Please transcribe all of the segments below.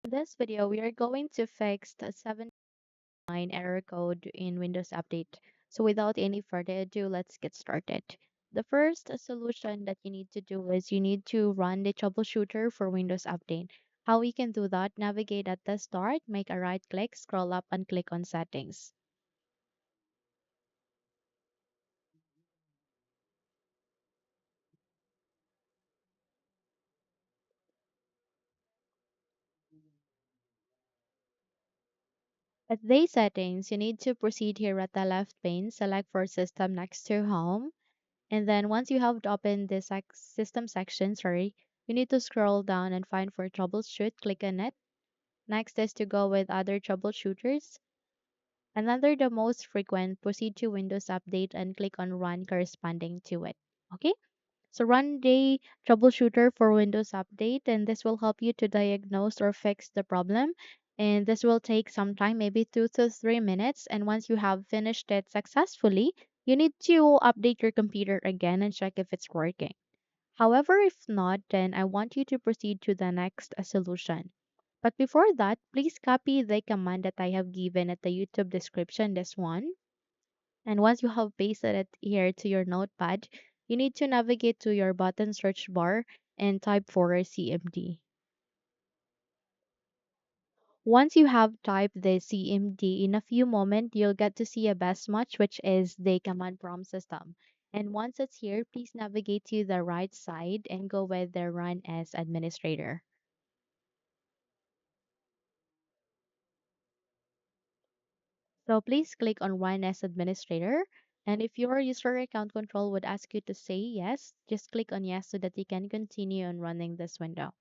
In this video, we are going to fix the 7.9 error code in Windows Update. So without any further ado, let's get started. The first solution that you need to do is you need to run the troubleshooter for Windows Update. How we can do that? Navigate at the start, make a right click, scroll up and click on settings. At the settings, you need to proceed here at the left pane, select for system next to home. And then once you have opened the system section, you need to scroll down and find for troubleshoot, click on it. Next is to go with other troubleshooters. And under the most frequent, proceed to Windows Update and click on run corresponding to it. Okay? So run the troubleshooter for Windows Update and this will help you to diagnose or fix the problem. And this will take some time, maybe 2 to 3 minutes. And once you have finished it successfully, you need to update your computer again and check if it's working. However, if not, then I want you to proceed to the next solution. But before that, please copy the command that I have given at the YouTube description, this one. And once you have pasted it here to your notepad, you need to navigate to your button search bar and type for CMD. Once you have typed the CMD, in a few moments, you'll get to see a best match, which is the command prompt system. And once it's here, please navigate to the right side and go with the Run as Administrator. So please click on Run as Administrator. And if your user account control would ask you to say yes, just click on yes so that you can continue on running this window.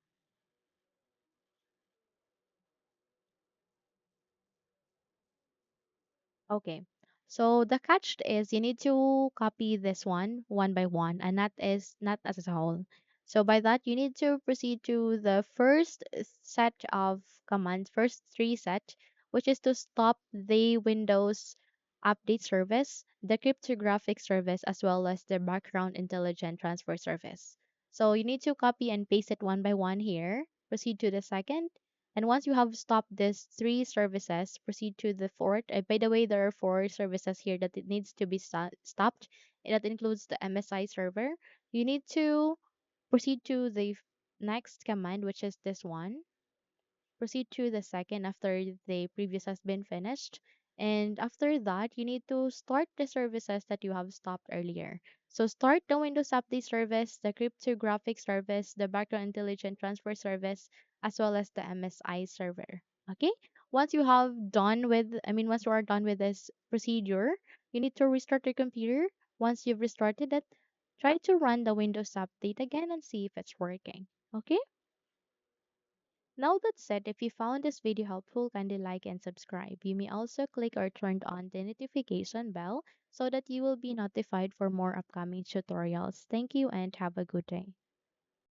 Okay. So the catch is you need to copy this one by one and that is not as a whole. So by that you need to proceed to the first set of commands, first three set, which is to stop the Windows update service, the cryptographic service, as well as the background intelligent transfer service. So you need to copy and paste it one by one here. Proceed to the second. And once you have stopped these three services, proceed to the fourth. By the way, there are four services here that it needs to be stopped. That includes the MSI server. You need to proceed to the next command, which is this one. Proceed to the second after the previous has been finished. And after that, you need to start the services that you have stopped earlier. So start the Windows Update service, the cryptographic service, the background intelligent transfer service, as well as the MSI server. Okay? Once you have done with, once you are done with this procedure, you need to restart your computer. Once you've restarted it, try to run the Windows Update again and see if it's working. Okay? Now that said, if you found this video helpful, kindly like and subscribe. You may also click or turn on the notification bell so that you will be notified for more upcoming tutorials. Thank you and have a good day.